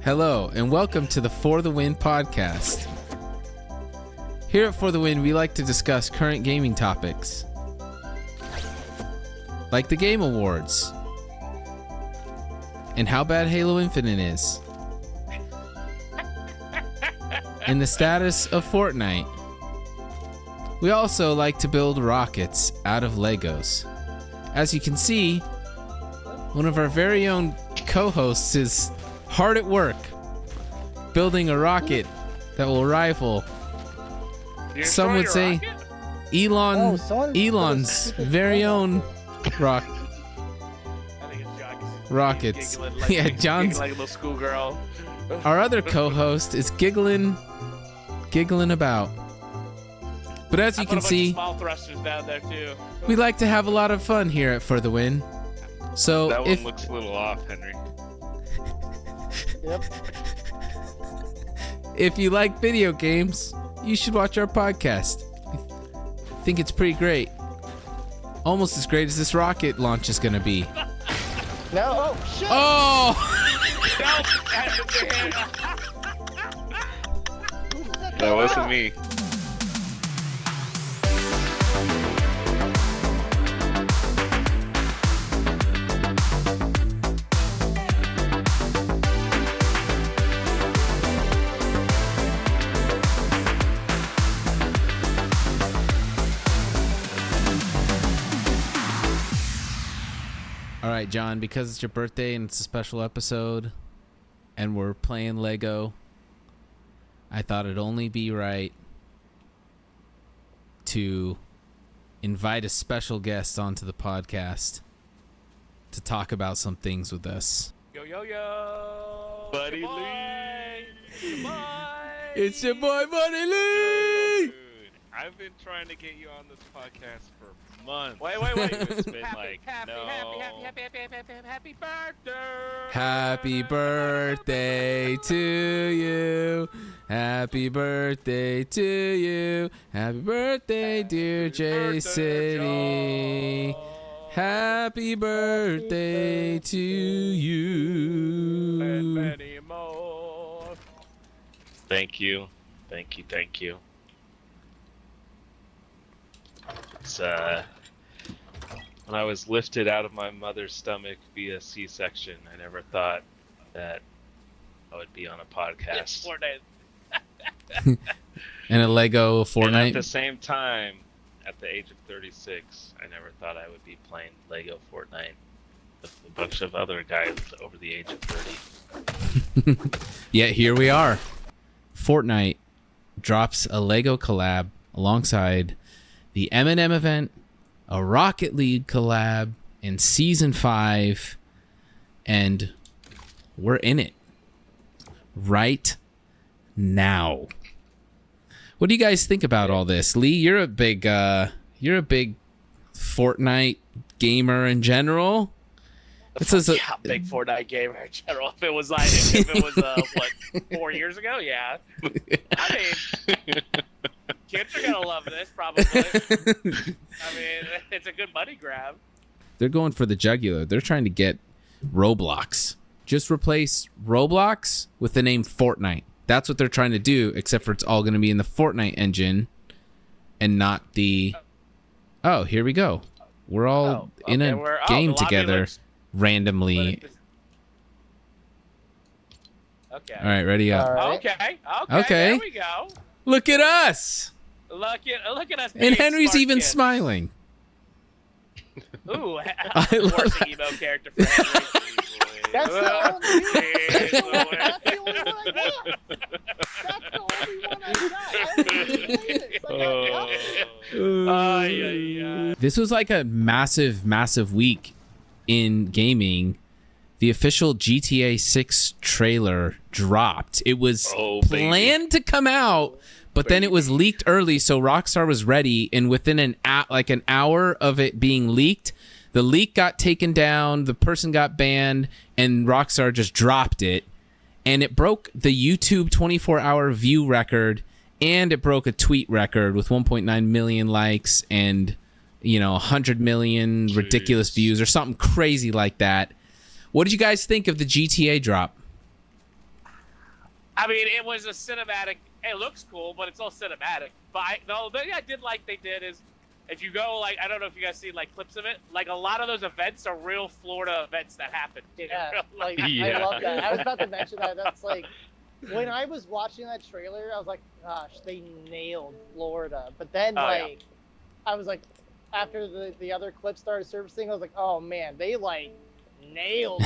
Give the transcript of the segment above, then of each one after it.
Hello, and welcome to the For the Win podcast. Here at For the Win, we like to discuss current gaming topics, like the Game Awards, and how bad Halo Infinite is, and the status of Fortnite. We also like to build rockets out of Legos. As you can see, one of our very own co-hosts is hard at work building a rocket that will rival, some would say, Elon's very own rockets. Yeah, John's like a little schoolgirl. Our other co-host is giggling about. But as you can see, small thrusters down there too. We like to have a lot of fun here at For the Win. So that one looks a little off, Henry. Yep. If you like video games, you should watch our podcast. I think it's pretty great. Almost as great as this rocket launch is going to be. No, oh, shit! Oh! That wasn't me. All right, John, because it's your birthday and it's a special episode and we're playing Lego, I thought it'd only be right to invite a special guest onto the podcast to talk about some things with us. Yo, yo, yo! Buddy Lee! It's your boy, Buddy Lee! Dude, I've been trying to get you on this podcast for months. Wait. It's been happy birthday! Happy birthday to you. Happy birthday to you. Happy birthday, dear J-City. Happy birthday to you. And many more. Thank you. It's, when I was lifted out of my mother's stomach via C-section, I never thought that I would be on a podcast. Fortnite. And a Lego And at Fortnite. the same time, at the age of 36, I never thought I would be playing Lego Fortnite with a bunch of other guys over the age of 30. Yet here we are. Fortnite drops a Lego collab alongside the M&M event, a Rocket League collab, and Season 5, and we're in it right now. What do you guys think about all this? Lee, you're a big Fortnite gamer in general. Big Fortnite gamer in general. If it was what, 4 years ago? Yeah. I mean, kids are gonna love this probably. I mean, it's a good money grab. They're going for the jugular. They're trying to get Roblox. Just replace Roblox with the name Fortnite. That's what they're trying to do, except for it's all going to be in the Fortnite engine and not the... Oh, here we go. We're all in a game together randomly. Okay. All right, ready up. Right. Okay. There we go. Look at us. Look at us. And Henry's smart even kids. smiling. Ooh, I love worst emo character for Henry. That's the only one. That's the only one I got. This was like a massive week in gaming. The official GTA6 trailer dropped. It was planned to come out, but then it was leaked early, so Rockstar was ready, and within an hour of it being leaked, the leak got taken down, the person got banned, and Rockstar just dropped it. And it broke the YouTube 24-hour view record, and it broke a tweet record with 1.9 million likes and 100 million ridiculous views or something crazy like that. What did you guys think of the GTA drop? I mean, it was a cinematic. It looks cool, but it's all cinematic. But the thing I did like they did is, if you go like, I don't know if you guys see like clips of it, like a lot of those events are real Florida events that happen. Yeah, like Yeah. I love that. I was about to mention that. That's like, when I was watching that trailer, I was like, gosh, they nailed Florida. But then I was like, after the other clips started surfacing, I was like, oh man, they like nailed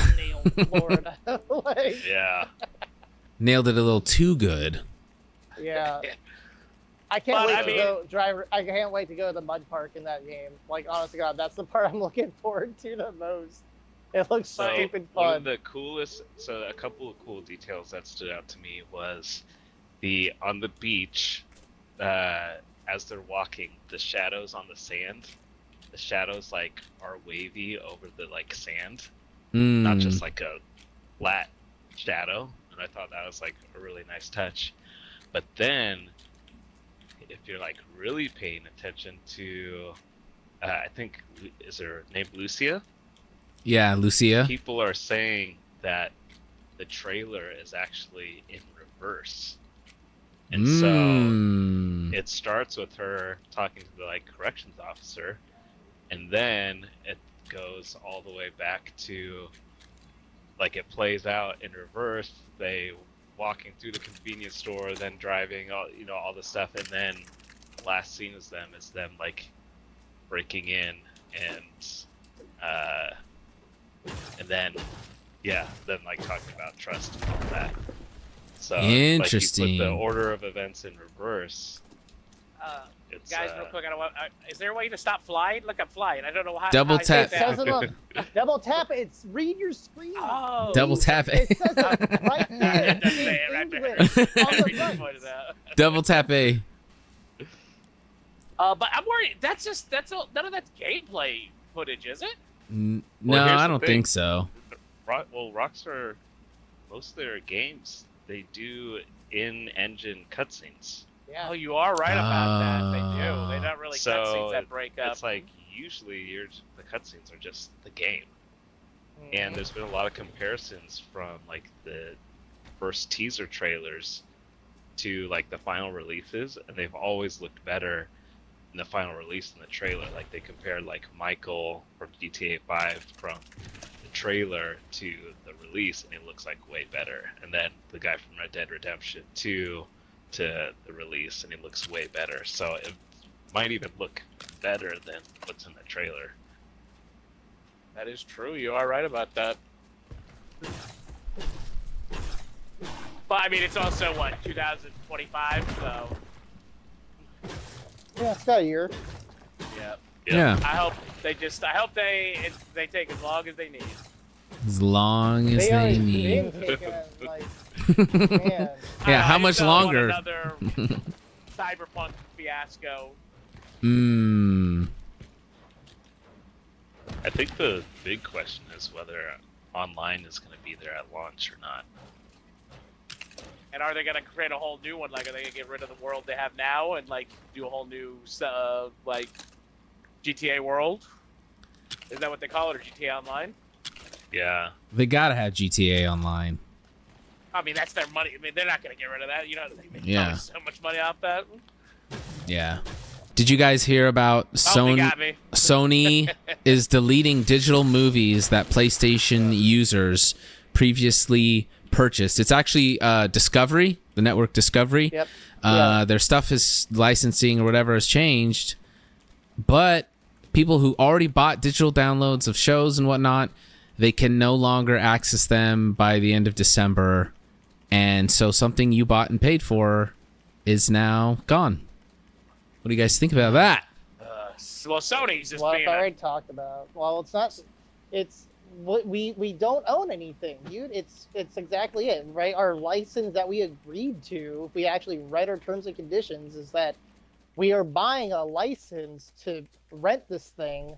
Florida. Like, Yeah. Nailed it a little too good. yeah. I can't wait to go to the mud park in that game. Like, honest to God, that's the part I'm looking forward to the most. It looks So stupid one fun. of the coolest, a couple of cool details that stood out to me was on the beach, as they're walking, the shadows on the sand, the shadows like are wavy over the like sand, not just like a flat shadow. And I thought that was like a really nice touch. But then, if you're like really paying attention to, I think, is her name Lucia? Yeah, Lucia. People are saying that the trailer is actually in reverse. And so it starts with her talking to the like corrections officer, and then it goes all the way back to like it plays out in reverse. They walking through the convenience store, then driving all the stuff, and then the last scene is them like breaking in and then like talking about trust and all that. So interesting. Like, you put the order of events in reverse. It's, Guys, real quick, is there a way to stop flying? Look, I'm flying. I don't know how. Double how I tap. did It says that. it on double tap. It's read your screen. Oh. Double tap A. It says it right there. It does say it right there. English, on the Everything right. pointed out. Double tap A. But I'm worried. None of that's gameplay footage, is it? No, Well, here's I the don't thing. think so. Rockstar, most of their games, they do in-engine cutscenes. Yeah. Oh, you are right about that. They do. They're not really So cutscenes that break up. It's like usually the cutscenes are just the game. And there's been a lot of comparisons from like the first teaser trailers to like the final releases, and they've always looked better in the final release than the trailer. Like they compared like Michael from GTA 5 from the trailer to the release, and it looks like way better. And then the guy from Red Dead Redemption 2 to the release, and it looks way better. So it might even look better than what's in the trailer. That is true. You are right about that. But I mean, it's also what 2025, so Yeah, it's got a year. Yeah. I hope they take as long as they need. As long as They they already need. been taking like, man. Yeah, how I much just don't want longer? Another cyberpunk fiasco. I think the big question is whether online is going to be there at launch or not. And are they gonna create a whole new one? Like, are they gonna get rid of the world they have now and like do a whole new like GTA world? Is that what they call it, or GTA Online? Yeah. They gotta have GTA Online. I mean, that's their money. I mean, they're not gonna get rid of that. You know, they make Yeah. so much money off that. Yeah. Did you guys hear about They Sony? got me. Sony is deleting digital movies that PlayStation users previously purchased. It's actually Discovery, the network Discovery. Yep. Yeah. Their stuff is licensing or whatever has changed, but people who already bought digital downloads of shows and whatnot, they can no longer access them by the end of December, and so something you bought and paid for is now gone. What do you guys think about that? Well, Sony's just Well, being. it's already talked about. Well, it's not. It's we don't own anything, dude. It's exactly it, right? Our license that we agreed to, if we actually read our terms and conditions, is that we are buying a license to rent this thing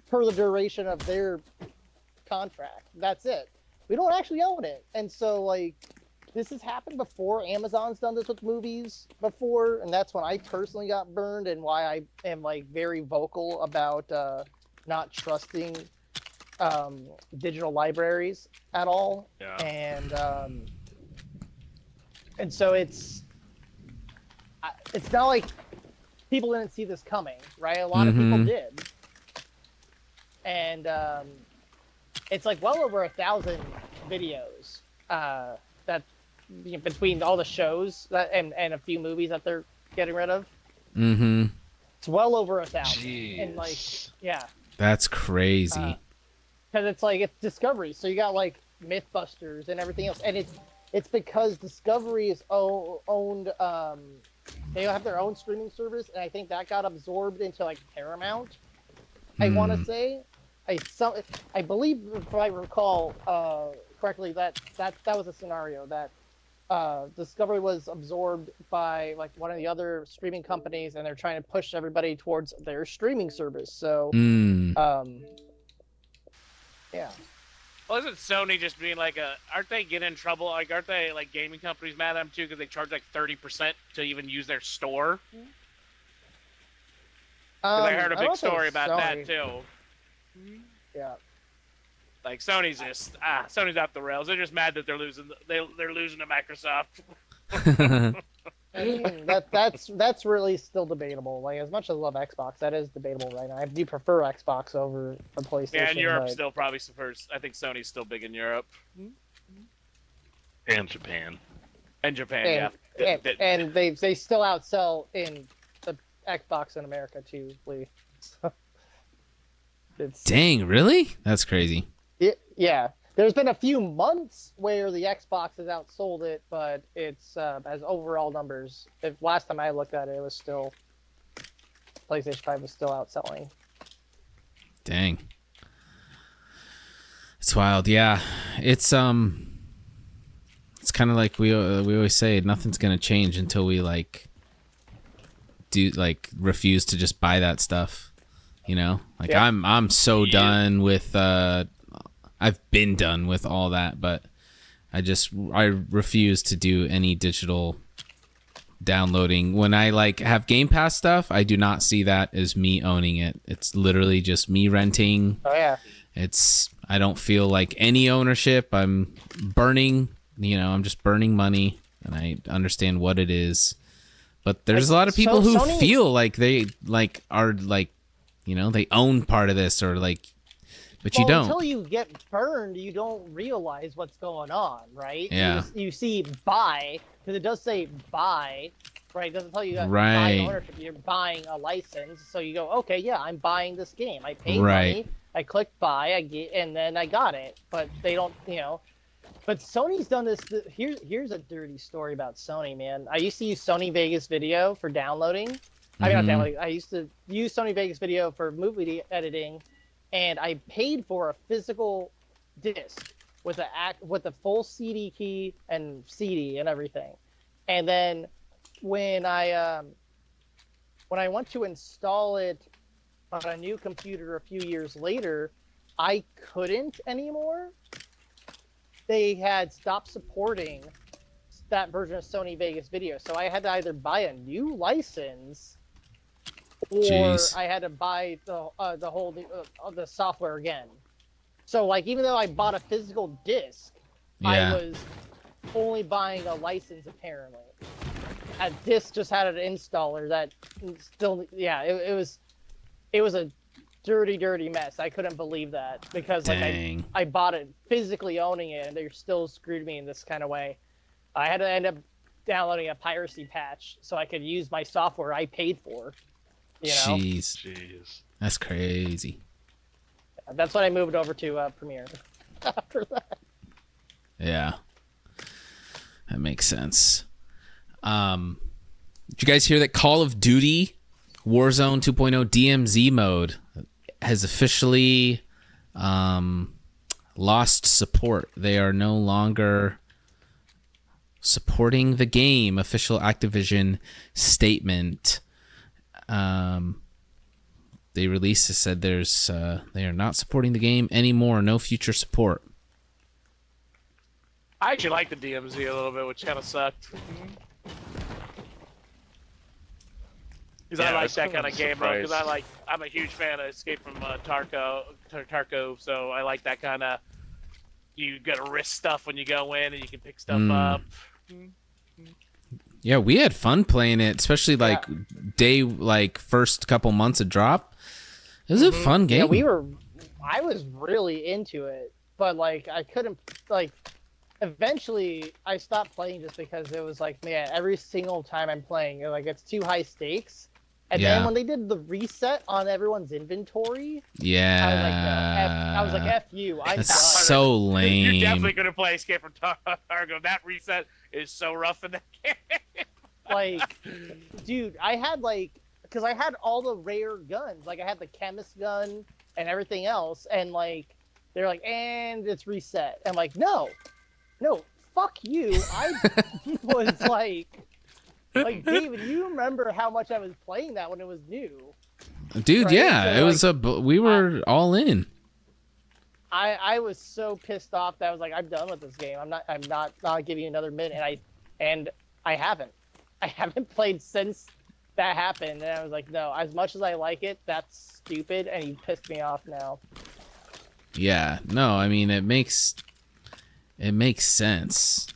per the duration of their contract. That's it. We don't actually own it, and so like. This has happened before. Amazon's done this with movies before, and that's when I personally got burned, and why I am like very vocal about not trusting digital libraries at all. Yeah. And And so it's not like people didn't see this coming, right? A lot of people did. And it's like well over 1,000 videos that between all the shows that and a few movies that they're getting rid of. It's well over 1,000. Jeez. And like, yeah. That's crazy. Because it's like it's Discovery, so you got like MythBusters and everything else, and it's because Discovery is owned. They have their own streaming service, and I think that got absorbed into like Paramount. I want to say, I believe if I recall correctly, that was a scenario that Discovery was absorbed by like one of the other streaming companies, and they're trying to push everybody towards their streaming service. So, yeah. Well, isn't Sony just being like aren't they getting in trouble? Like, aren't they like gaming companies mad at them too because they charge like 30% to even use their store? I heard a big story about that too. Yeah. Like Sony's off the rails. They're just mad that they're losing. They're losing to Microsoft. I mean, that's really still debatable. Like, as much as I love Xbox, that is debatable right now. I do prefer Xbox over PlayStation. Yeah, and Europe still probably suffers. I think Sony's still big in Europe. And Japan. And Japan, yeah. And they still outsell in the Xbox in America too, Lee. So, Dang, really? That's crazy. Yeah. There's been a few months where the Xbox has outsold it, but it's as overall numbers. Last time I looked at it, it was still PlayStation 5 was still outselling. Dang, it's wild. Yeah, it's kind of like we always say, nothing's gonna change until we refuse to just buy that stuff. You know, like yeah. I'm so done with. I've been done with all that, but I refuse to do any digital downloading. When I have Game Pass stuff, I do not see that as me owning it. It's literally just me renting. Oh yeah. I don't feel like any ownership. I'm burning, I'm just burning money, and I understand what it is. But there's a lot of people who feel like they are they own part of this or but you don't. Until you get burned, you don't realize what's going on, right? Yeah. You see buy, because it does say buy, right? It doesn't tell you that right. Buy ownership. You're buying a license, so you go, okay, yeah, I'm buying this game. I paid right. money, I clicked buy, and then I got it. But they don't, But Sony's done this. Here's a dirty story about Sony, man. I used to use Sony Vegas Video for downloading. I mean, not downloading. I used to use Sony Vegas Video for movie editing. And I paid for a physical disc with a full CD key and CD and everything. And then when I went to install it on a new computer a few years later, I couldn't anymore. They had stopped supporting that version of Sony Vegas Video, so I had to either buy a new license. Or Jeez. I had to buy the whole the software again. So even though I bought a physical disc, yeah. I was only buying a license apparently. A disc just had an installer that still it was a dirty mess. I couldn't believe that because I bought it physically owning it and they still screwed me in this kind of way. I had to end up downloading a piracy patch so I could use my software I paid for. Jeez. That's crazy. That's when I moved over to Premiere after that. Yeah. That makes sense. Did you guys hear that Call of Duty Warzone 2.0 DMZ mode has officially lost support? They are no longer supporting the game. Official Activision statement. They released. It said they are not supporting the game anymore. No future support. I actually like the DMZ a little bit, which kind of sucked. Because I like that kind of game mode. Because I'm a huge fan of Escape from Tarkov, so I like that kind of. You got to risk stuff when you go in, and you can pick stuff up. Yeah, we had fun playing it, especially like first couple months of drop. It was a fun game. Yeah, I was really into it, but like I couldn't like. Eventually, I stopped playing just because it was like, man, every single time I'm playing, like it's too high stakes. And then when they did the reset on everyone's inventory, I was like, F you. I'm That's done. so lame. You're definitely gonna play Escape from Targo. That reset is so rough in that game. Like, dude, I had because I had all the rare guns. Like I had the chemist gun and everything else, and like they're like, and it's reset. I'm like, no, fuck you. I was like, David, you remember how much I was playing that when it was new? Dude, right? yeah, So, it was we were all in. I was so pissed off that I was like, I'm done with this game. I'm not giving you another minute, and I haven't played since that happened. And I was like, no, as much as I like it, that's stupid, and you pissed me off now. Yeah, no, I mean it makes sense.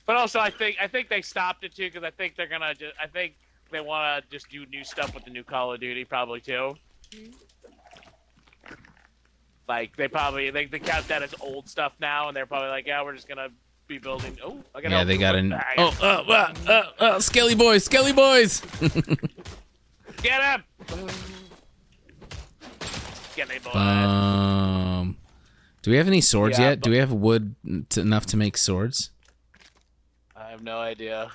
But also, I think they stopped it too because I think they want to just do new stuff with the new Call of Duty probably too. Like they count that as old stuff now, and they're probably like, yeah, we're just gonna be building. Oh, I got. Yeah, they got an. Skelly boys. Get him! Get me, boy. Do we have any swords yet? Do we have wood enough to make swords? I have no idea.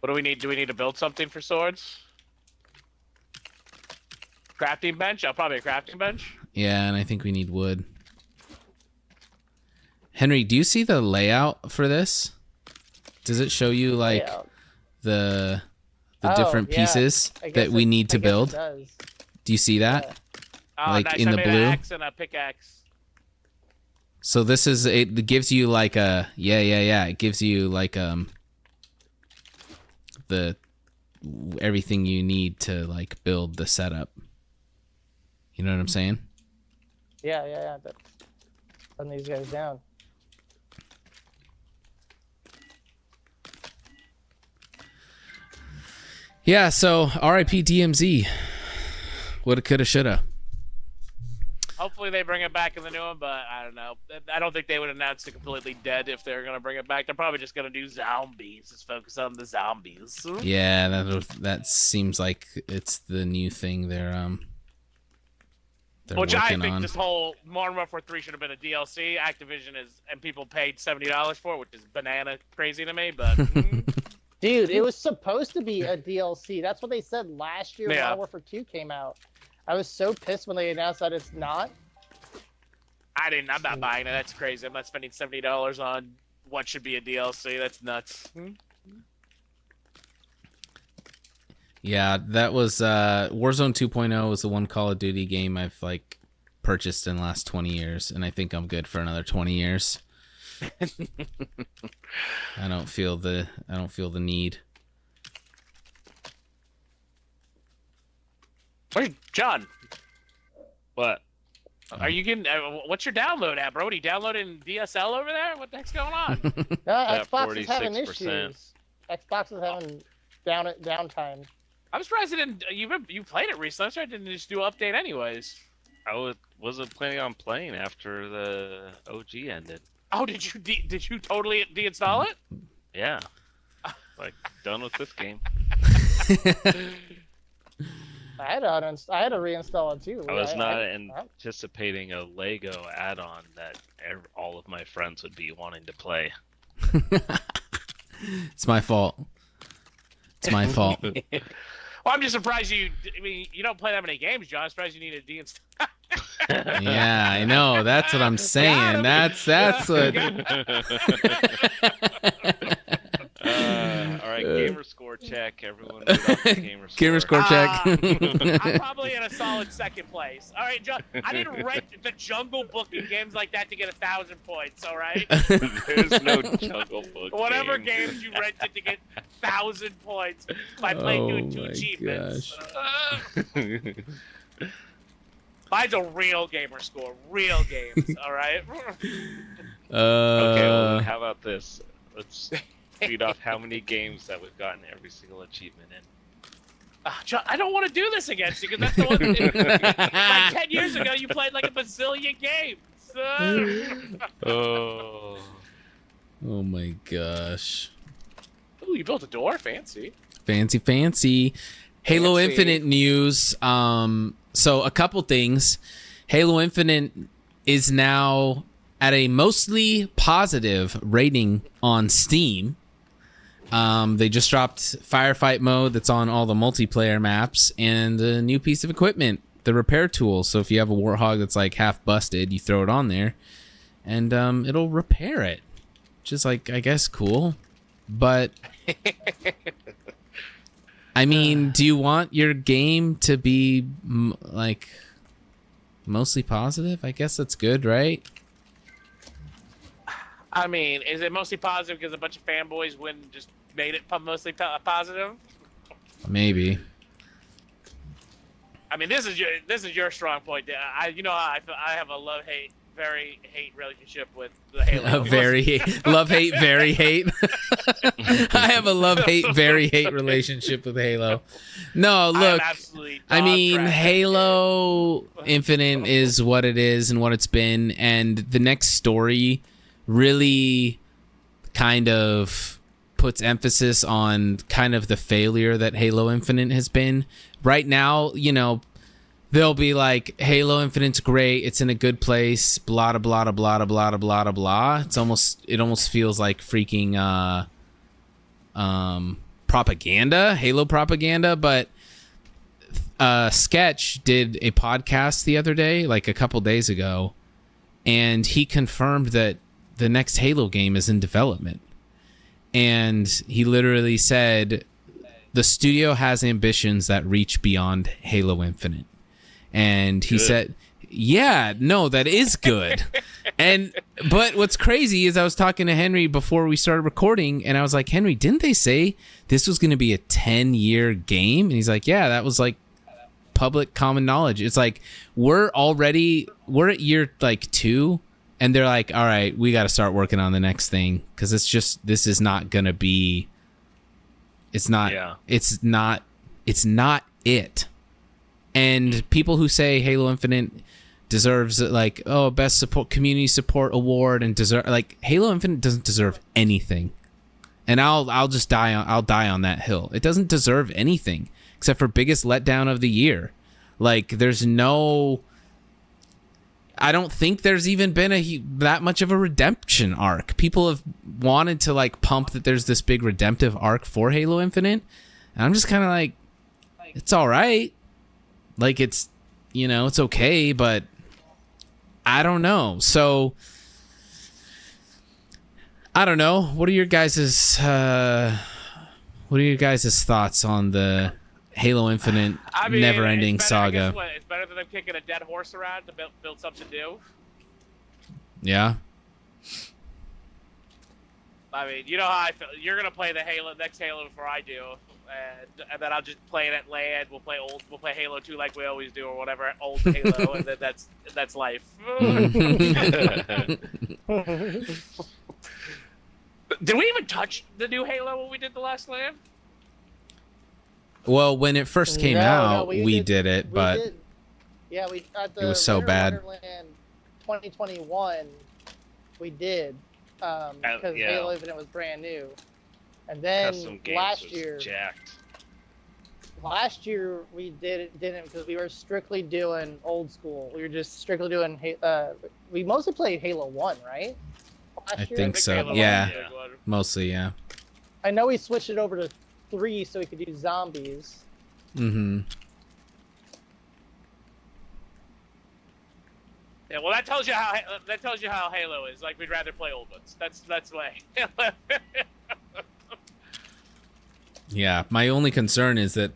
What do we need? Do we need to build something for swords? Crafting bench? Oh, probably a crafting bench. Yeah, and I think we need wood. Henry, do you see the layout for this? Does it show you like the different pieces that we need to build? Do you see that? Yeah. Oh, like nice. in I the made blue? an axe and a pickaxe. So this is it gives you like a it gives you like the everything you need to like build the setup. You know what I'm saying? Yeah. Putting these guys down. Yeah, so R.I.P. DMZ. Woulda, coulda, shoulda. Hopefully they bring it back in the new one, but I don't know. I don't think they would announce it completely dead if they're gonna bring it back. They're probably just gonna do zombies. Just focus on the zombies. Yeah, that seems like it's the new thing they're Which I think on. this whole Modern Warfare 3 should have been a DLC. Activision and people paid $70 for it, which is banana crazy to me. But dude, it was supposed to be a DLC. That's what they said last year when Modern Warfare 2 came out. I was so pissed when they announced that it's not. I'm not buying it. That's crazy. I'm not spending $70 on what should be a DLC. That's nuts. Yeah, that was Warzone 2.0 was the one Call of Duty game I've like purchased in the last 20 years, and I think I'm good for another 20 years. I don't feel the need. Where's John? What? Are you getting? What's your download at, bro? Are you downloading DSL over there? What the heck's going on? No, Xbox is having 46%. issues. Xbox is having downtime. I'm surprised it didn't. You played it recently. I'm surprised it didn't just do an update anyways. I wasn't planning on playing after the OG ended. Oh, did you totally deinstall it? Yeah. Like, done with this game. I had to reinstall it too. I was not anticipating a Lego add-on that all of my friends would be wanting to play. It's my fault. It's my fault. Well, I'm just surprised you. I mean, you don't play that many games, John. I'm surprised you need a deinstall. Yeah, I know. That's what I'm saying. That's what. All right, gamer score check. Everyone read off the gamer score. Gamer score check. I'm probably in a solid second place. All right, John. I didn't rent the Jungle Book in games like that to get 1,000 points. All right. There's no Jungle Book. Whatever games you rented to get 1,000 points by doing 2 achievements. Mine's a real gamer score. Real games. All right. Okay, well, then how about this? Let's read off how many games that we've gotten every single achievement in. John, I don't want to do this against you, because that's the one thing. Like 10 years ago, you played like a bazillion games. Oh. Oh my gosh. Ooh, you built a door? Fancy. Fancy. Halo Fancy. Infinite news. So a couple things. Halo Infinite is now at a mostly positive rating on Steam. They just dropped firefight mode that's on all the multiplayer maps and a new piece of equipment, the repair tool. So if you have a Warthog that's like half busted, you throw it on there and it'll repair it. Which is like, I guess, cool. But I mean, do you want your game to be like mostly positive? I guess that's good, right? I mean, is it mostly positive because a bunch of fanboys just made it mostly positive? Maybe. I mean, this is your strong point. I have a very hate relationship with the Halo. Love hate, very hate. I have a love hate, very hate relationship with Halo. No, look, I mean, Halo Infinite is what it is and what it's been, and the next story really kind of puts emphasis on kind of the failure that Halo Infinite has been. Right now, you know, they'll be like, Halo Infinite's great, it's in a good place, blah blah blah blah blah blah blah blah. It almost feels like freaking propaganda, Halo propaganda. But Sketch did a podcast the other day, like a couple days ago, and he confirmed that the next Halo game is in development. And he literally said the studio has ambitions that reach beyond Halo Infinite. And he said, yeah, no, that is good. But what's crazy is I was talking to Henry before we started recording, and I was like, Henry, didn't they say this was going to be a 10-year game? And he's like, yeah, that was like public common knowledge. It's like we're at year like 2, and they're like, all right, we got to start working on the next thing, because this is not going to be, it's not it. And people who say Halo Infinite deserves like, oh, best support, community support award, and Halo Infinite doesn't deserve anything. And I'll die on that hill. It doesn't deserve anything except for biggest letdown of the year. Like, I don't think there's even been that much of a redemption arc. People have wanted to like pump that there's this big redemptive arc for Halo Infinite, and I'm just kind of like, it's all right. Like, it's, you know, it's okay, but I don't know. So I don't know. What are your guys' thoughts on the Halo Infinite never-ending saga? It's better than them kicking a dead horse around to build something new. Yeah. I mean, you know how I feel. You're gonna play the next Halo before I do, and then I'll just play it at LAN. We'll play Halo 2 like we always do, or whatever, old Halo, and then that's life. Did we even touch the new Halo when we did the last LAN? Well, when it first came out, we did it, but it was so bad. Wonderland 2021, we did, because Halo Infinite was brand new, and then last year we didn't because we were strictly doing old school. We were just strictly doing we mostly played Halo 1, right? I think so. Yeah, mostly, yeah. I know we switched it over to 3 so we could do zombies. Mm-hmm. Yeah, well, that tells you how Halo is. Like, we'd rather play old ones. That's why. Yeah, my only concern is that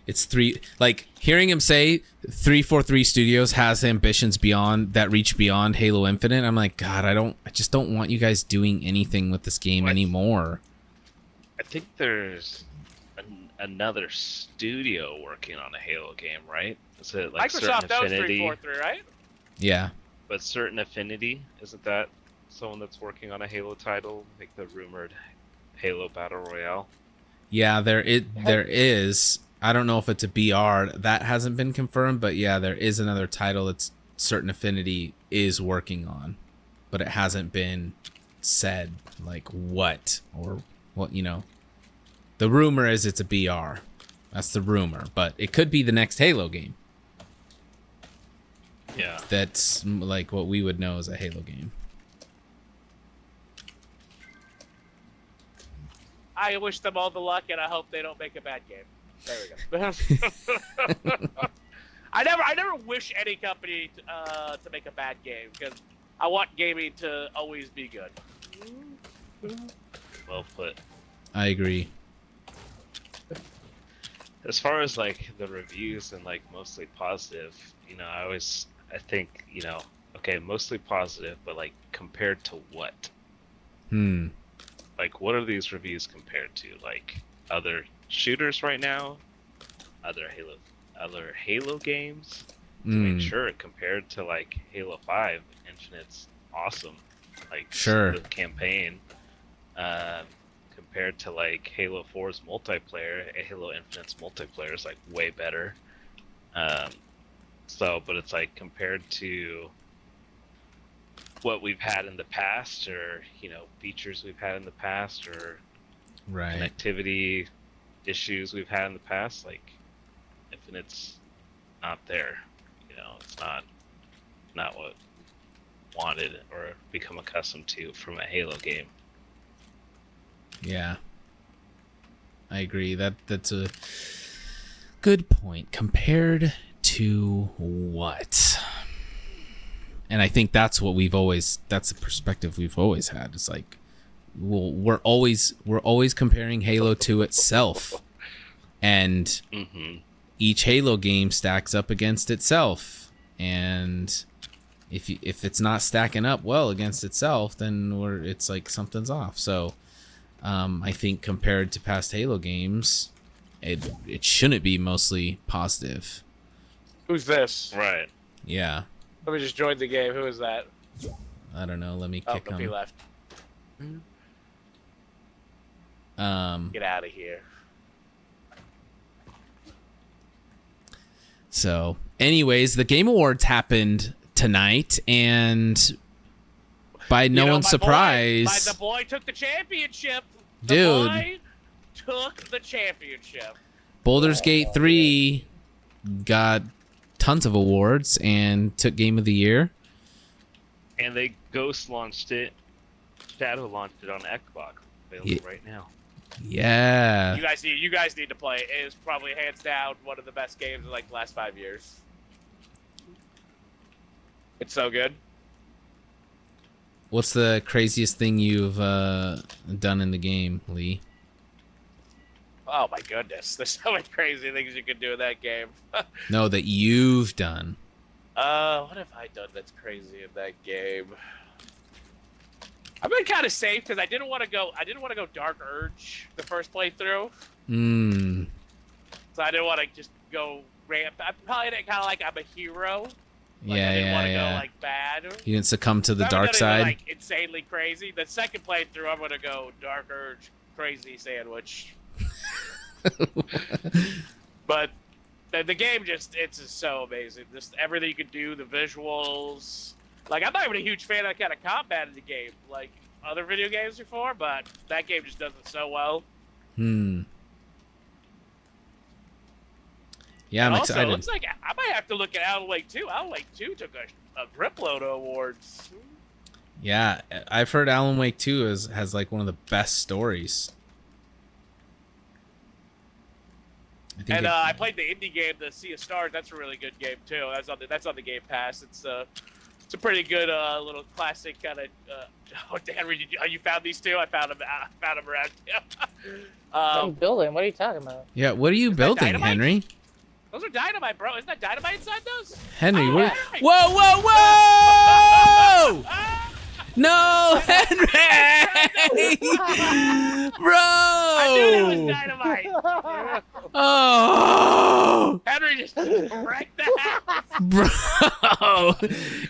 it's 3. Like, hearing him say 343 Studios has ambitions that reach beyond Halo Infinite. I'm like, God, I just don't want you guys doing anything with this game anymore. I think there's another studio working on a Halo game, right? Is it like Microsoft Certain Affinity? owns 343, right? Yeah. But Certain Affinity, isn't that someone that's working on a Halo title, like the rumored Halo Battle Royale? Yeah, there is. I don't know if it's a BR. That hasn't been confirmed, but yeah, there is another title that's Certain Affinity is working on, but it hasn't been said like what or what, you know. The rumor is it's a BR. That's the rumor, but it could be the next Halo game. Yeah. That's like what we would know as a Halo game. I wish them all the luck, and I hope they don't make a bad game. There we go. I never wish any company to make a bad game, because I want gaming to always be good. Well put. I agree. As far as like the reviews and like mostly positive, you know, I think, you know, okay, mostly positive, but like compared to what? Like, what are these reviews compared to? Like other shooters right now, other Halo games. To make sure, compared to like Halo 5, Infinite's awesome. Like sure, the campaign. Compared to like Halo 4's multiplayer, Halo Infinite's multiplayer is like way better. So, but it's like compared to what we've had in the past, or you know, features we've had in the past, or connectivity issues we've had in the past, like Infinite's not there. You know, it's not what we wanted or become accustomed to from a Halo game. Yeah, I agree. That's a good point. Compared to what? And I think that's what that's the perspective we've always had. It's like, well, we're always comparing Halo to itself, and each Halo game stacks up against itself. And if it's not stacking up well against itself, then it's like something's off. So. I think compared to past Halo games, it shouldn't be mostly positive. Who's this? Right. Yeah. Let me just join the game. Who is that? I don't know. Let me Oh, kick him. he left. Get out of here. So, anyways, the Game Awards happened tonight, and by no one's surprise, the boy took the championship. Dude. The boy took the championship. Baldur's Gate 3 got tons of awards and took Game of the Year. And they ghost launched it. Shadow launched it on Xbox. Available right now. Yeah. You guys need to play it. It is probably hands down one of the best games in like the last 5 years. It's so good. What's the craziest thing you've done in the game, Lee? Oh my goodness, there's so many crazy things you can do in that game. No, that you've done. What have I done that's crazy in that game? I've been kind of safe because I didn't want to go Dark Urge the first playthrough. So I didn't want to just go ramp. I probably didn't kind of like I'm a hero. Like, I didn't want to go like bad. You didn't succumb to the dark side. Like insanely crazy. The second playthrough, I'm gonna go Dark Urge, crazy sandwich. But the game it's just so amazing. Just everything you can do, the visuals. Like I'm not even a huge fan of that kind of combat in the game, like other video games before, but that game just does it so well. Yeah, I'm excited. Also, it looks like I might have to look at Alan Wake 2. Alan Wake 2 took a gripload of awards. Yeah, I've heard Alan Wake 2 has like one of the best stories. I played the indie game, the Sea of Stars. That's a really good game too. That's on the Game Pass. It's a pretty good little classic kind of. Oh, Dan, you found these two? I found them around. I'm building. What are you talking about? Yeah, what are you building, Henry? Those are dynamite, bro. Isn't that dynamite inside those? Henry, oh, what? Whoa! No, Henry! Bro! I knew that was dynamite. Oh! Henry just wrecked the house. Bro!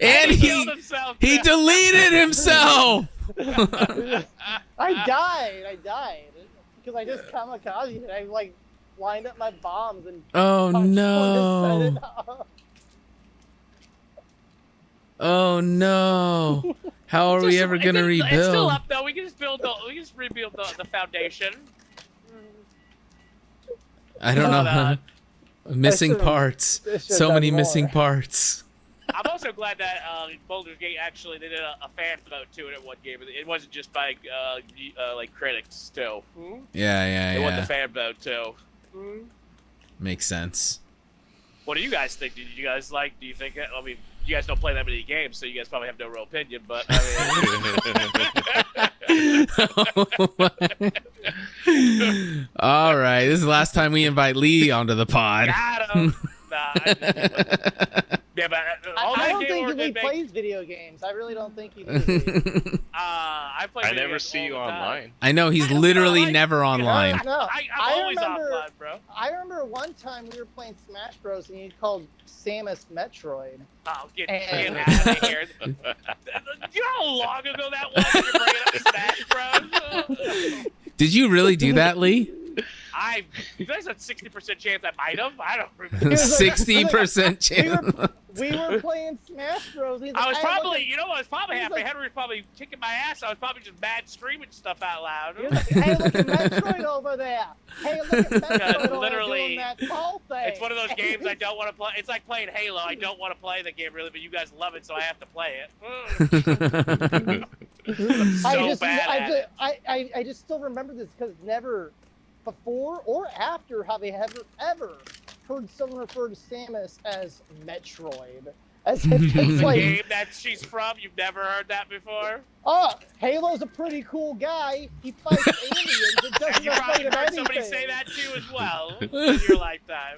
And He he killed himself. he deleted himself! I died because I just kamikaze and I like lined up my bombs and Oh punched one and no. set it off. Oh no. How are we ever gonna It's still rebuild? up though. We can just rebuild the foundation. I don't know. But, Missing should've- parts. I should've So done many more. missing parts. I'm also glad that Baldur's Gate actually they did a fan vote to it at one game. It wasn't just by like critics too. Yeah, They won the yeah. fan vote too. Makes sense. What do you guys think? Did you guys like? Do you think? I mean, you guys don't play that many games, so you guys probably have no real opinion. But All right, this is the last time we invite Lee onto the pod. got him. Nah, yeah, but all I that don't game think work he did make. plays video games. I really don't think he does. I play. I video never games see all you the time. online. I know he's I don't literally know, never online. No, I'm I always remember- offline, bro. I remember one time we were playing Smash Bros. And you called Samus Metroid. Oh, get And- out of here! You know how long ago that was? You're bringing up Smash Bros. Did you really do that, Lee? There's a 60% chance I might have. I don't remember. was like- 60% chance. We were playing Smash Bros. He's I was like, "Hey, look probably, you know what was probably He's happening? like- Henry was probably kicking my ass. I was probably just mad screaming stuff out loud. He was like, hey, look at Metroid over there. Hey, look at Metroid over there literally, doing that tall thing. It's one of those games I don't want to play. It's like playing Halo. I don't want to play the game really, but you guys love it, so I have to play it. So bad at it. I just still remember this because never before or after have I ever heard someone refer to Samus as Metroid. As if it's The like, game that she's from, you've never heard that before? oh, Halo's a pretty cool guy. He fights aliens. It And doesn't you probably relate to heard anything. somebody say that too as well in your lifetime.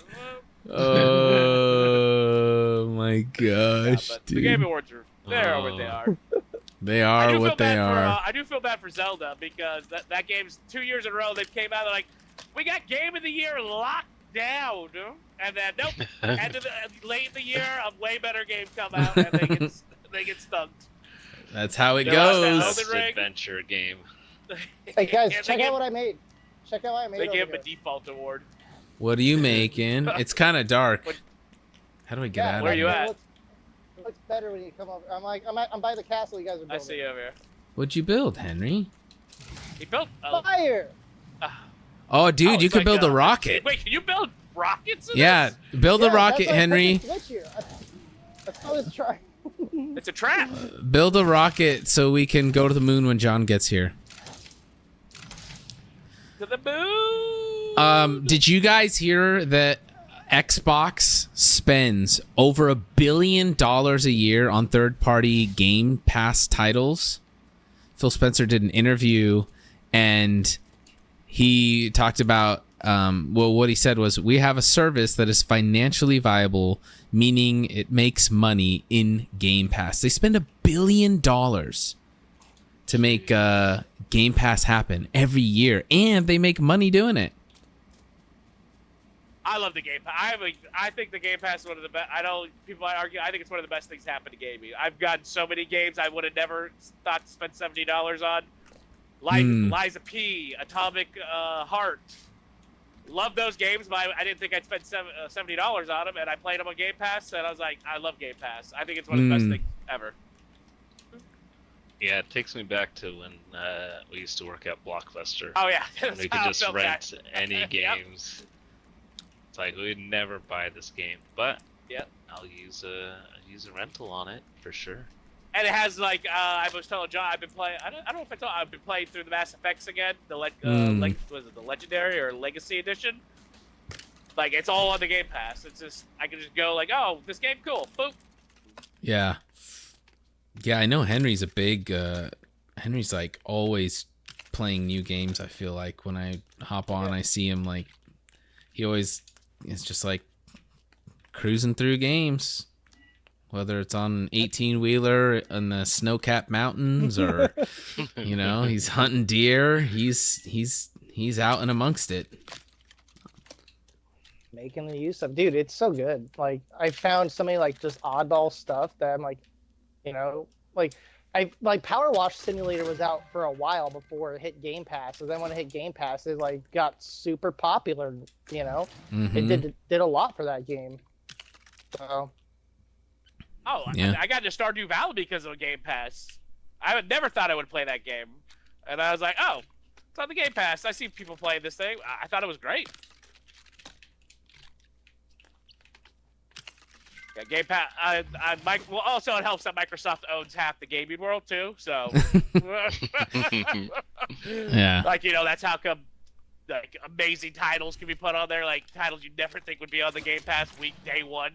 Oh my gosh, But the Game dude. Awards they're what they are. They I are do what feel they bad are. I do feel bad for Zelda because that game's 2 years in a row. They came out like, we got Game of the Year locked down, and then nope. Late in the year, a way better game come out, and they get stumped. That's how it They lost that goes. Elden Ring. Adventure game. Hey guys, And check out what I made. Check out what I made. They over gave him a here. default award. What are you making? It's kind of dark. What- How do I get Yeah, out where of you here? at? It looks better when you come over. I'm by the castle you guys are building. I see you over here. What'd you build, Henry? He built. Oh, Fire! Oh, dude, oh, you it's could like build a rocket. Wait, can you build rockets? In Yeah, this? build a Yeah, rocket, that's why I Henry. put the switch here. That's how it's trying. It's a trap. Build a rocket so we can go to the moon when John gets here. To the moon. Did you guys hear that Xbox spends over $1 billion a year on third-party Game Pass titles? Phil Spencer did an interview, and he talked about, what he said was, we have a service that is financially viable, meaning it makes money in Game Pass. They spend $1 billion to make Game Pass happen every year, and they make money doing it. I love the Game Pass. I think the Game Pass is one of the best. I know people might argue. I think it's one of the best things to happen to gaming. I've gotten so many games I would have never thought to spend $70 on. Liza P, Atomic Heart. Love those games, but I didn't think I'd spend $70 on them, and I played them on Game Pass, and I was like, I love Game Pass. I think it's one of the best things ever. Yeah, it takes me back to when we used to work at Blockbuster. Oh yeah, And we could How I just felt rent that. any Yep. games. It's like we'd never buy this game, but Yep. I'll use a rental on it for sure. And it has like I was telling John, I've been playing. I don't know if I told. I've been playing through the Mass Effects again. Was it the Legendary or Legacy Edition? Like it's all on the Game Pass. It's just I can just go like, oh, this game cool. Boop. Yeah. Yeah, I know Henry's a big Henry's like always playing new games. I feel like when I hop on, I see him like he always is just like cruising through games. whether it's on an 18-wheeler in the snow-capped mountains or, you know, he's hunting deer. He's out and amongst it. Making the use of, dude, it's so good. Like, I found so many like just oddball stuff that I'm like, you know, like Power Wash Simulator was out for a while before it hit Game Pass, and then when it hit Game Pass, it like got super popular. You know, it did a lot for that game. So. Oh, yeah. I got to Stardew Valley because of Game Pass. I would never thought I would play that game, and I was like, oh, it's on the Game Pass. I see people playing this thing. I thought it was great. Yeah, Game Pass. Well, also it helps that Microsoft owns half the gaming world too. So, yeah, like, you know, that's how come like amazing titles can be put on there, like titles you never think would be on the Game Pass day one.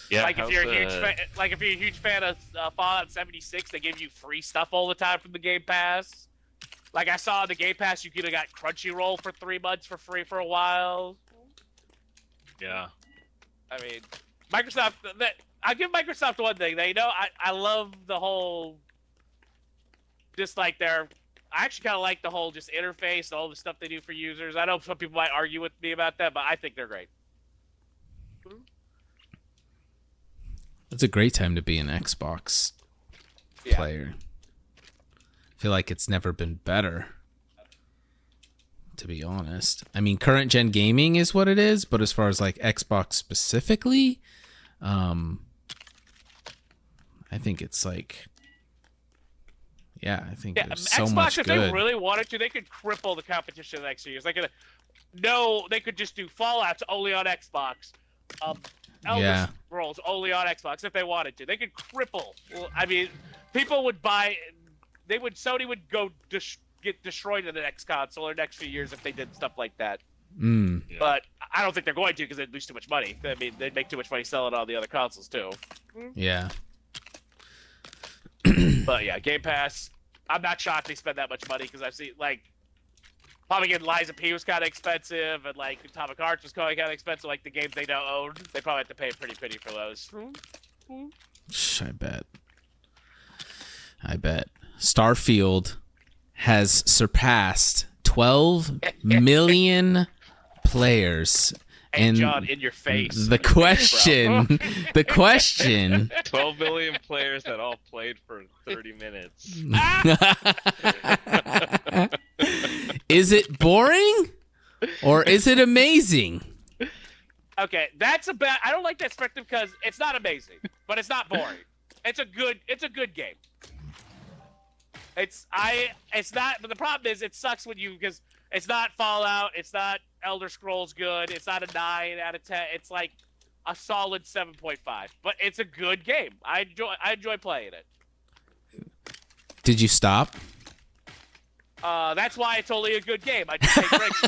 Yeah, like if you're a huge fan of Fallout 76, they give you free stuff all the time from the Game Pass. Like I saw on the Game Pass, you could have got Crunchyroll for 3 months for free for a while. Yeah. I mean, Microsoft. I'll give Microsoft one thing. They know I love the whole. Just like I actually kind of like the whole just interface and all the stuff they do for users. I know some people might argue with me about that, but I think they're great. It's a great time to be an Xbox player. I feel like it's never been better, to be honest. I mean, current gen gaming is what it is, but as far as like Xbox specifically, I think it's like, I think it's so Xbox, much if good. they really wanted to, they could cripple the competition the next few years. They could just do Fallout's only on Xbox. Elder Scrolls only on Xbox if they wanted to. They could cripple. Well, I mean, people would buy. Sony would go get destroyed in the next console or next few years if they did stuff like that. But I don't think they're going to because they'd lose too much money. I mean, they'd make too much money selling all the other consoles too. Yeah. But yeah, Game Pass. I'm not shocked they spend that much money because I've seen probably getting Lies of P was kind of expensive, and like Atomic Hearts was kind of expensive. Like the games they don't own, they probably have to pay a pretty penny for those. I bet. Starfield has surpassed 12 million players. And John, in your face. The question. 12 million players that all played for 30 minutes. Is it boring or is it amazing? Okay, I don't like that perspective because it's not amazing, but it's not boring. It's a good game. It's not, but the problem is it sucks because it's not Fallout, it's not Elder Scrolls good, it's not a 9 out of 10, it's like a solid 7.5. But it's a good game. I enjoy playing it. Did you stop? That's why it's only a good game. I just take breaks.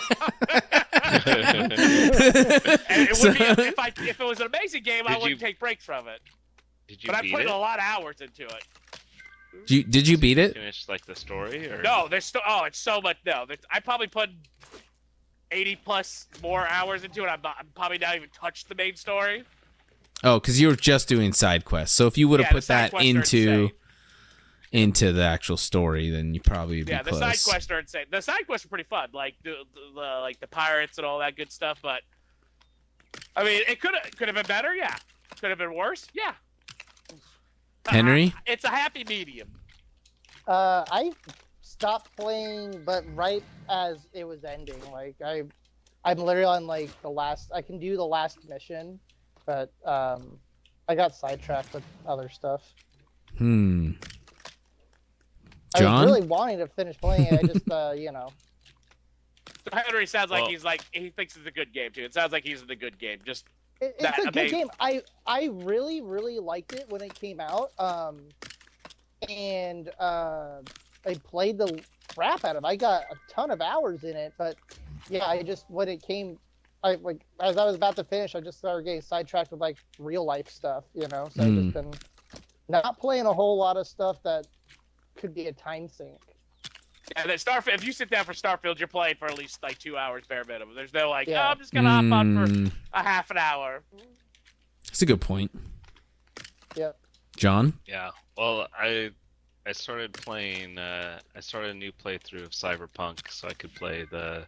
And it would be if it was an amazing game, I wouldn't take breaks from it. But I put a lot of hours into it. Did you beat it? Finish like the story, or no? It's so much. No, I probably put 80 plus more hours into it. I'm probably not even touched the main story. Oh, because you were just doing side quests. So if you would have put that into the actual story, then you probably would be close. The side quests are insane. The side quests are pretty fun, like the pirates and all that good stuff. But I mean, it could have been better. Yeah, could have been worse. Yeah. Henry? It's a happy medium. I stopped playing, but right as it was ending. Like I'm literally on like I can do the last mission, but I got sidetracked with other stuff. John? I was really wanting to finish playing it. I just you know. Henry sounds like he thinks it's a good game too. It sounds like he's in the good game. Just it's a good game. I really, really liked it when it came out. And I played the crap out of it. I got a ton of hours in it, but yeah, when it came, as I was about to finish, I just started getting sidetracked with like real life stuff, you know. So I've just been not playing a whole lot of stuff that could be a time sink. And then Starfield, if you sit down for Starfield, you're playing for at least like 2 hours bare minimum. There's no like, oh, I'm just gonna hop on for a half an hour. That's a good point. Yep. John? Yeah. Well, I started playing. I started a new playthrough of Cyberpunk so I could play the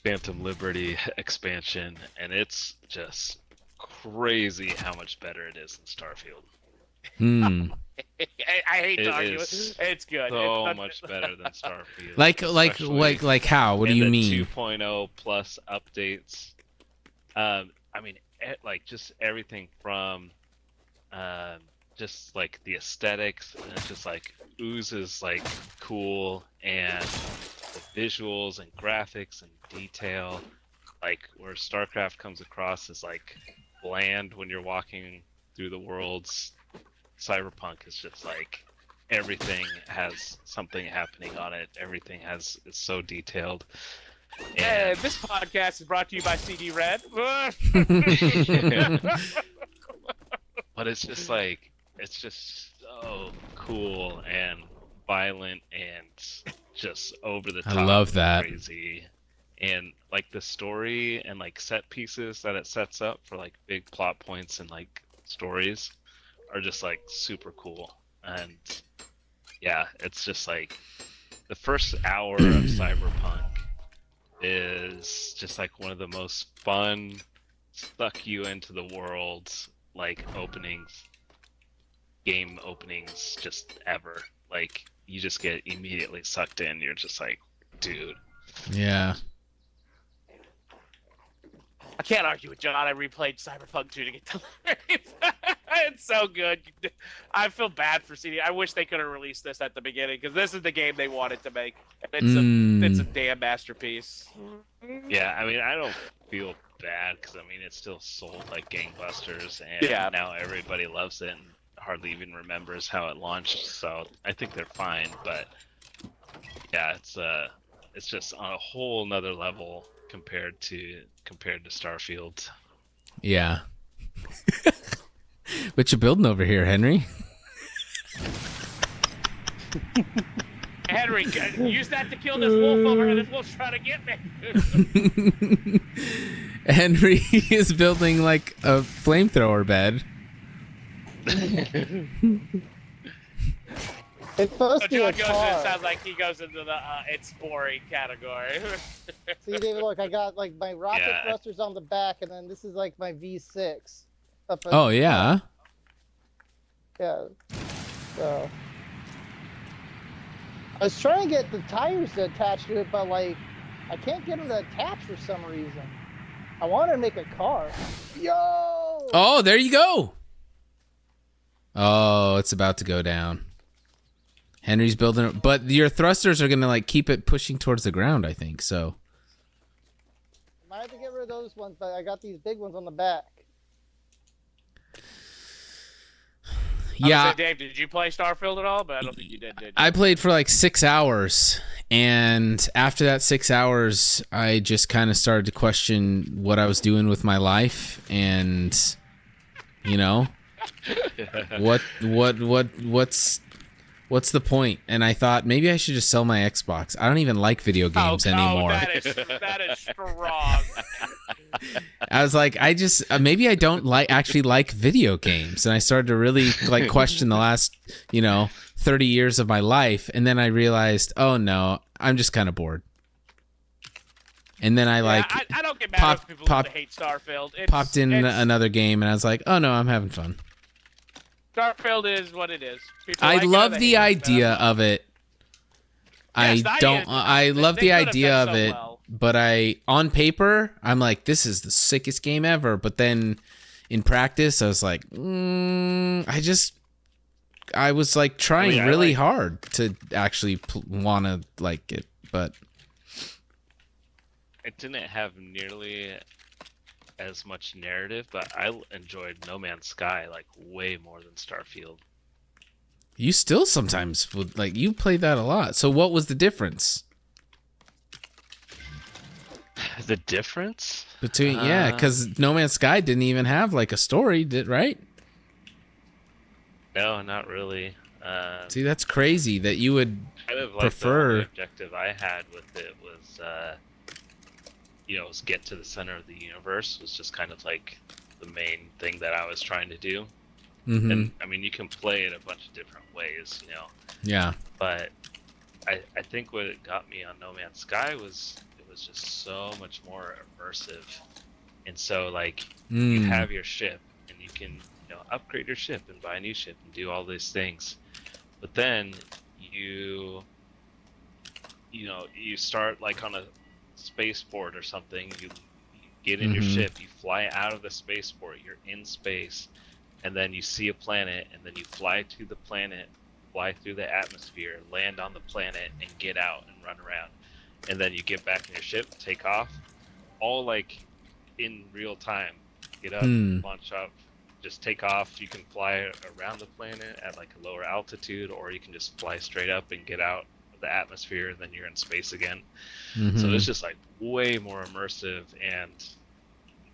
Phantom Liberty expansion, and it's just crazy how much better it is than Starfield. I hate to argue. It's good. So much better than Starfield. Like how? What do you mean? 2.0 plus updates. I mean, like just everything from, just like the aesthetics, and it's just like oozes like cool, and the visuals and graphics and detail, like where StarCraft comes across as like bland when you're walking through the worlds. Cyberpunk is just like everything has something happening on it. Everything it's so detailed. And this podcast is brought to you by CD Red. But it's just like, it's just so cool and violent and just over the top. I love that. Crazy. And like the story and like set pieces that it sets up for like big plot points and like stories are just like super cool. And yeah, it's just like the first hour of Cyberpunk is just like one of the most fun, suck you into the world, like game openings just ever. Like you just get immediately sucked in. You're just like, dude. Yeah. I can't argue with John. I replayed Cyberpunk 2 to get to it's so good. I feel bad for CD. I wish they could have released this at the beginning because this is the game they wanted to make. It's a damn masterpiece. Yeah, I mean, I don't feel bad because I mean it's still sold like gangbusters, and now everybody loves it and hardly even remembers how it launched. So I think they're fine. But yeah, it's just on a whole nother level compared to Starfield. Yeah. What you building over here, Henry? Henry, use that to kill this wolf over here. This wolf's trying to get me. Henry is building like a flamethrower bed. It's supposed to be a car. It sounds like he goes into the it's boring category. See, David, look, I got like my rocket thrusters on the back, and then this is like my V6. Oh, yeah. Yeah. So I was trying to get the tires to attach to it, but like I can't get them to attach for some reason. I want to make a car. Yo! Oh, there you go. Oh, it's about to go down. Henry's building it, but your thrusters are gonna like keep it pushing towards the ground, I think. So I might have to get rid of those ones, but I got these big ones on the back. Yeah, Dave, did you play Starfield at all? But I don't think you did. I played for like 6 hours, and after that 6 hours, I just kind of started to question what I was doing with my life, and you know, what's the point? And I thought maybe I should just sell my Xbox. I don't even like video games anymore. That is strong. I was like, maybe I don't actually like video games, and I started to really like question the last 30 years of my life, and then I realized, oh no, I'm just kind of bored. And then I don't get mad at people who hate Starfield. Popped in another game, and I was like, oh no, I'm having fun. Starfield is what it is. I love the idea of it. I love the idea of it, but on paper, I'm like, this is the sickest game ever. But then in practice, I was like, I was like trying really hard to actually want to like it, but it didn't have nearly as much narrative, but I enjoyed No Man's Sky like way more than Starfield. You still sometimes would like, you played that a lot. So what was the difference? The difference between because No Man's Sky didn't even have like a story, right? No, not really. See, that's crazy that you would kind of like prefer. the only objective I had with it was, was get to the center of the universe. Was just kind of like the main thing that I was trying to do. Mm-hmm. And I mean, you can play it a bunch of different ways, Yeah. But I think what it got me on No Man's Sky was it was just so much more immersive. And so like you have your ship and you can upgrade your ship and buy a new ship and do all these things. But then you start like on a spaceport or something. You get in your ship, you fly out of the spaceport, you're in space, and then you see a planet, and then you fly to the planet, fly through the atmosphere, land on the planet, and get out and run around. And then you get back in your ship, take off, all like in real time. Get up, launch up, just take off. You can fly around the planet at like a lower altitude, or you can just fly straight up and get out of the atmosphere, and then you're in space again. So it's just like way more immersive and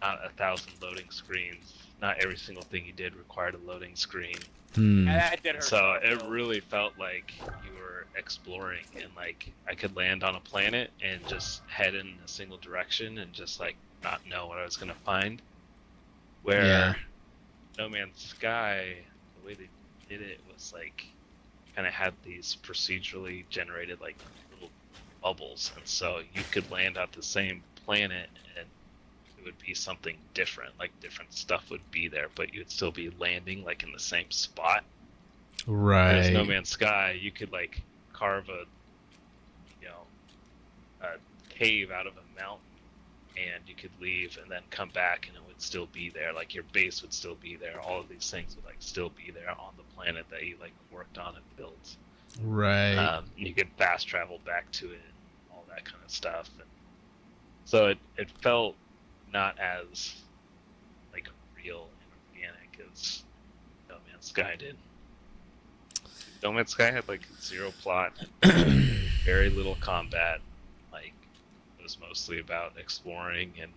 not 1,000 loading screens. Not every single thing you did required a loading screen. And that did hurt. So it really felt like you were exploring, and like I could land on a planet and just head in a single direction and just like not know what I was gonna find. Where No Man's Sky, the way they did it was like kind of had these procedurally generated like little bubbles, and so you could land at the same planet and it would be something different, like different stuff would be there, but you'd still be landing like in the same spot. Right. Whereas No Man's Sky, you could like carve a cave out of a mountain, and you could leave and then come back and it would still be there. Like your base would still be there. All of these things would like still be there on the planet that you like worked on and built. Right. And you could fast travel back to it, and all that kind of stuff. And so it felt not as like real and organic as No Man's Sky did. No Man's Sky had like zero plot, very little combat. Like it was mostly about exploring and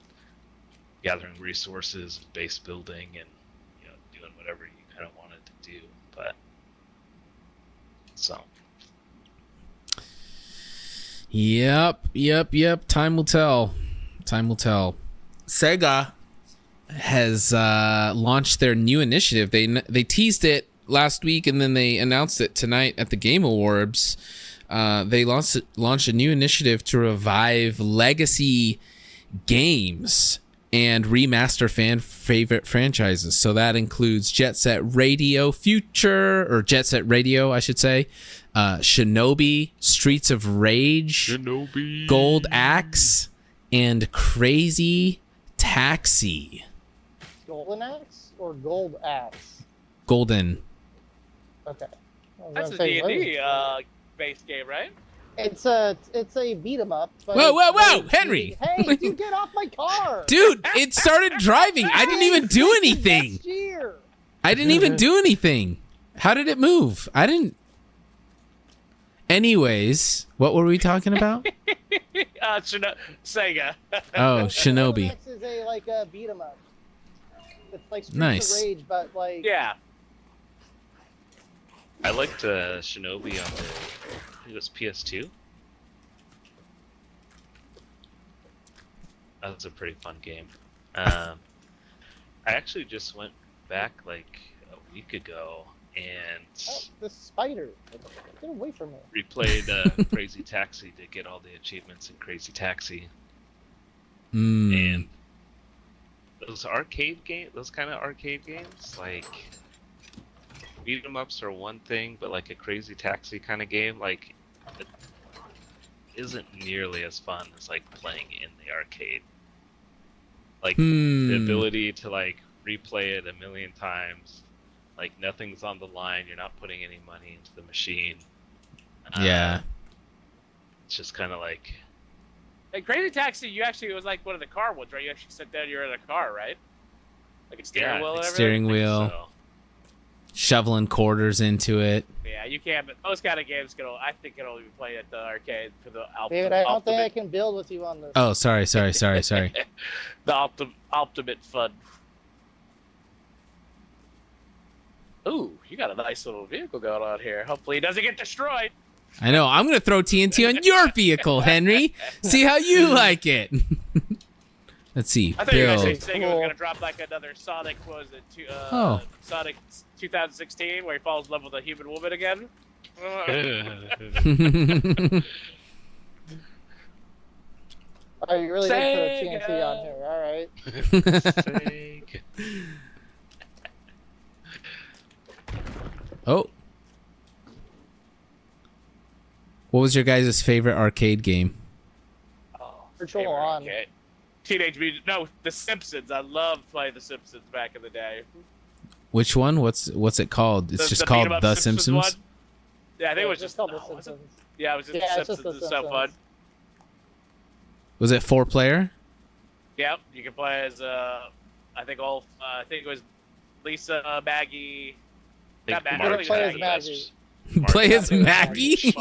gathering resources, base building, and doing whatever you kind of wanted to do. But so. Yep. Time will tell. Sega has launched their new initiative. They teased it last week and then they announced it tonight at the Game Awards. They launched a new initiative to revive legacy games and remaster fan favorite franchises. So that includes Jet Set Radio Future, or Jet Set Radio, I should say, Shinobi, Streets of Rage, Gold Axe, and Crazy Taxi. Golden Axe or Gold Axe? Golden. Okay. That's a D&D base game, right? It's a beat 'em up. But Whoa, Henry! Hey, dude, get off my car! Dude, it started driving. I didn't even do anything. Next year. I didn't even do anything. How did it move? I didn't. Anyways, what were we talking about? Sega. Oh, Shinobi. Golden Axe is a beat 'em up. It's like Streets Nice. of Rage, but like Yeah. I liked Shinobi on I think it was PS2. That was a pretty fun game. I actually just went back like a week ago and the spider. Get away from me. replayed Crazy Taxi to get all the achievements in Crazy Taxi. And those kind of arcade games, like beat 'em ups are one thing, but like a Crazy Taxi kind of game, like it isn't nearly as fun as like playing in the arcade. Like the ability to like replay it a million times, like nothing's on the line, you're not putting any money into the machine. Yeah. It's just kind of like. Like Crazy Taxi, you actually, it was like one of the car ones, right? You actually sit down, you're in a car, right? Like a steering wheel and everything? Steering wheel. So. Shoveling quarters into it. Yeah, you can't, but those kind of games I think can only be played at the arcade for the David, I don't think I can build with you on this. Oh, sorry. the ultimate fun. Ooh, you got a nice little vehicle going on here. Hopefully it doesn't get destroyed. I know. I'm gonna throw TNT on your vehicle, Henry. See how you like it. Let's see. I thought you guys Bill. were saying it was gonna drop like another Sonic. What was it? Sonic 2016, where he falls in love with a human woman again. Oh, you really did put a TNT on here. All right. Oh. What was your guys' favorite arcade game? Virtual On. Okay. Teenage Mutant. No, The Simpsons. I loved playing The Simpsons back in the day. Which one? What's it called? It's just called The Simpsons. One? Yeah, I think it was just called The Simpsons. Yeah, it was just The Simpsons. It's so fun. Was it 4-player? Yep, you can play as I think it was Lisa, Maggie. Not Maggie. Play as Maggie. Play as Maggie?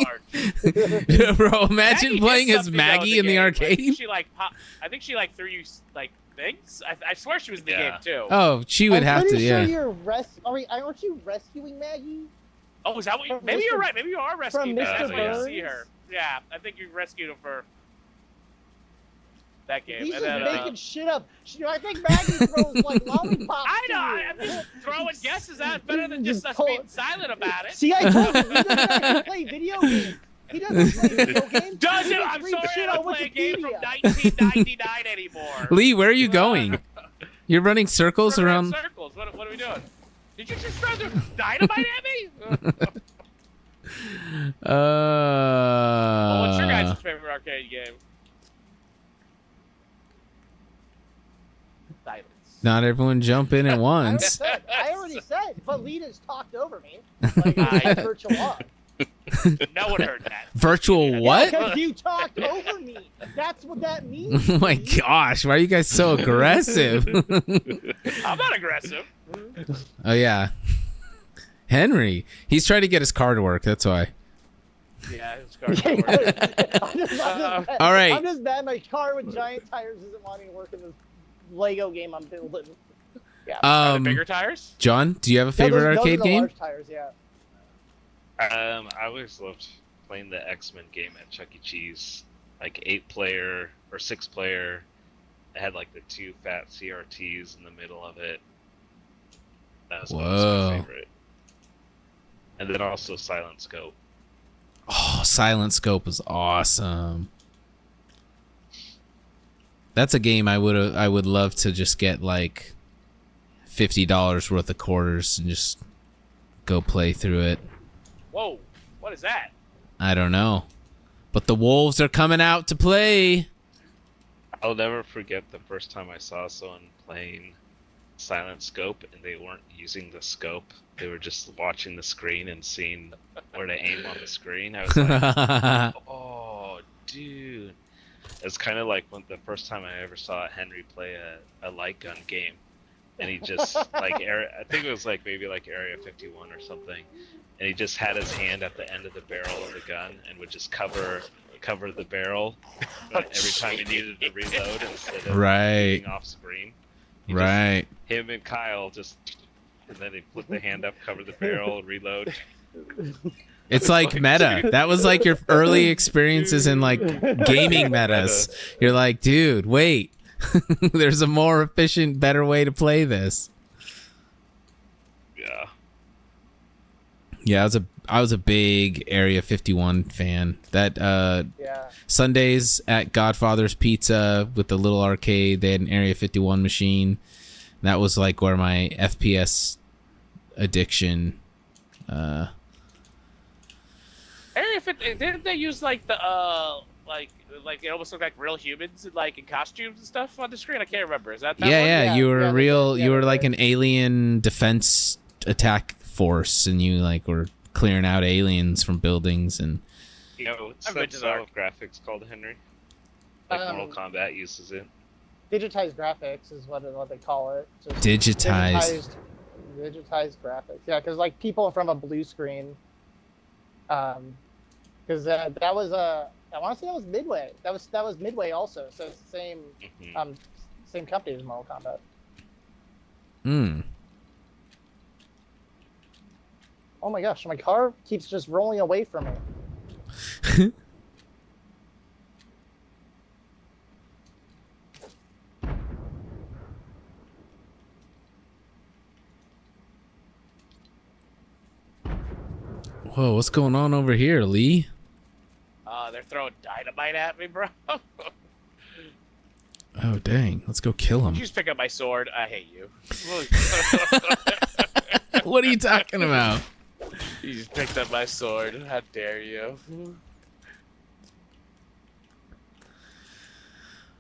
Bro, imagine Maggie playing did as something, Maggie in the game. arcade. I think she threw you like things. I swear she was in the game too. Oh, she would have to, I'm yeah. pretty sure aren't you rescuing Maggie? Oh, is that what? Maybe you're right. Maybe you are rescuing Mr. Maggie. That's why you see Burns? her. Yeah, I think you rescued him for that game. He's and just then, making shit up. I think Maggie throws like lollipops. I know. to you. I'm just throwing guesses out. Better than just us being silent about it. See, I told him he doesn't actually play video games. He doesn't play video games. Does He it? just I'm reads sorry, shit I on don't play a game from Wikipedia. 1999 anymore. Lee, where are you going? You're running circles We're around. circles. What are we doing? Did you just throw the dynamite at me? What's your guys' favorite arcade game? Silence. Not everyone jump in at once. I already said, but Lita's talked over me. Like I virtual on. No one heard that. Virtual what? Because you talked over me. That's what that means. Oh my gosh, why are you guys so aggressive? I'm not aggressive. Oh yeah. Henry. He's trying to get his car to work, that's why. Yeah, it's cardboard. All right. I'm just mad my car with giant tires isn't wanting to work in this Lego game I'm building. Yeah. Are they bigger tires? John, do you have a favorite those arcade are the game? large tires, yeah. I always loved playing the X-Men game at Chuck E. Cheese, like 8-player or 6-player. It had like the 2 fat CRTs in the middle of it. That was always my favorite. And then also Silent Scope. Oh, Silent Scope was awesome. That's a game I would love to just get like $50 worth of quarters and just go play through it. Whoa, what is that? I don't know. But the wolves are coming out to play. I'll never forget the first time I saw someone playing Silent Scope and they weren't using the scope. They were just watching the screen and seeing where to aim on the screen. I was like, oh, dude. It's kind of like when the first time I ever saw Henry play a light gun game. And he just, like, I think it was like maybe like Area 51 or something. And he just had his hand at the end of the barrel of the gun and would just cover the barrel every time he needed to reload instead of being off screen. Him and Kyle just, and then he put the hand up, cover the barrel, reload. It's like meta. That was like your early experiences in like gaming metas. You're like, dude, wait. There's a more efficient, better way to play this. Yeah. Yeah, I was a big Area 51 fan. That Sundays at Godfather's Pizza with the little arcade, they had an Area 51 machine. That was like where my FPS addiction. Area 50, didn't they use like the like it almost looked like real humans like in costumes and stuff on the screen? I can't remember. Is that one? Yeah, you were you were like right. an alien defense attack force, and you like were clearing out aliens from buildings and. You know, what's that style of graphics called, Henry? Like Mortal Kombat uses it. Digitized graphics is what they call it. Just Digitized graphics. Yeah, because like people from a blue screen. Because that was I want to say that was Midway. That was Midway also. So it's the same same company as Mortal Kombat. Oh my gosh, my car keeps just rolling away from me. Whoa, what's going on over here, Lee? They're throwing dynamite at me, bro. Oh, dang. Let's go kill him. You just pick up my sword. I hate you. What are you talking about? You just picked up my sword. How dare you?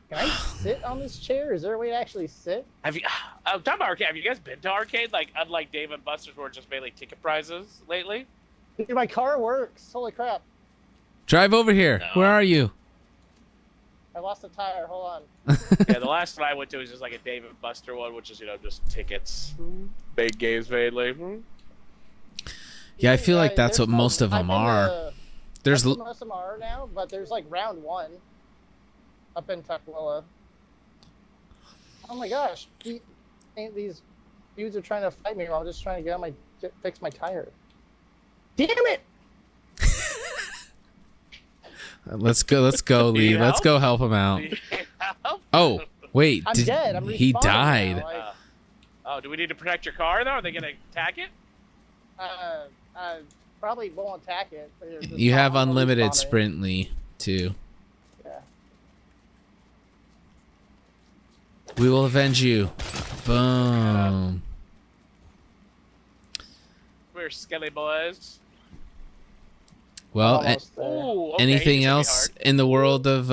Can I sit on this chair? Is there a way to actually sit? Have you? I'm talking about arcade. Have you guys been to arcade? Like, unlike Dave and Buster's, where it's just mainly ticket prizes lately. Dude, my car works. Holy crap. Drive over here. No. Where are you? I lost a tire. Hold on. Yeah, the last one I went to was just like a Dave and Buster one, which is, you know, just tickets. Big games mainly. Yeah, I feel like that's There's what most of them are. There's most of them are now, but there's like round 1 up in Tukwila. Oh my gosh. These dudes are trying to fight me while I'm just trying to get on fix my tire. Damn it! Let's go, Lee. Let's go help him out. Oh, wait. I'm dead. I'm he respawning died. now, like, Oh, do we need to protect your car, though? Are they going to attack it? I probably won't attack it. But it's just You have I'm unlimited respawning. sprint, Lee, too. Yeah. We will avenge you. Boom. We're skelly boys. Well, Almost there. Ooh, okay, anything this else should be in the world of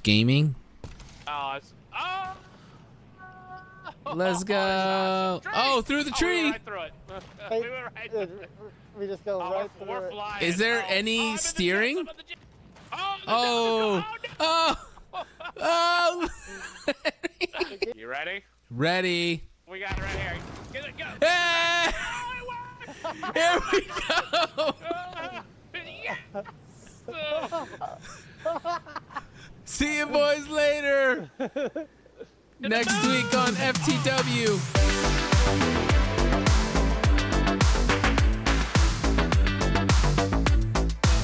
gaming? hard. Let's go. Oh, through the tree. We went right through it. Hey, We went right through it. we just go Oh, right we're through it. flying. Is there Oh, any I'm in the steering? jet, I'm in the jet. Oh, Oh. no. Oh. Oh. You ready? Ready. We got it right here. Get it, go. Hey! Oh, it worked. Here we go. Yes. See you boys later. Next week on FTW.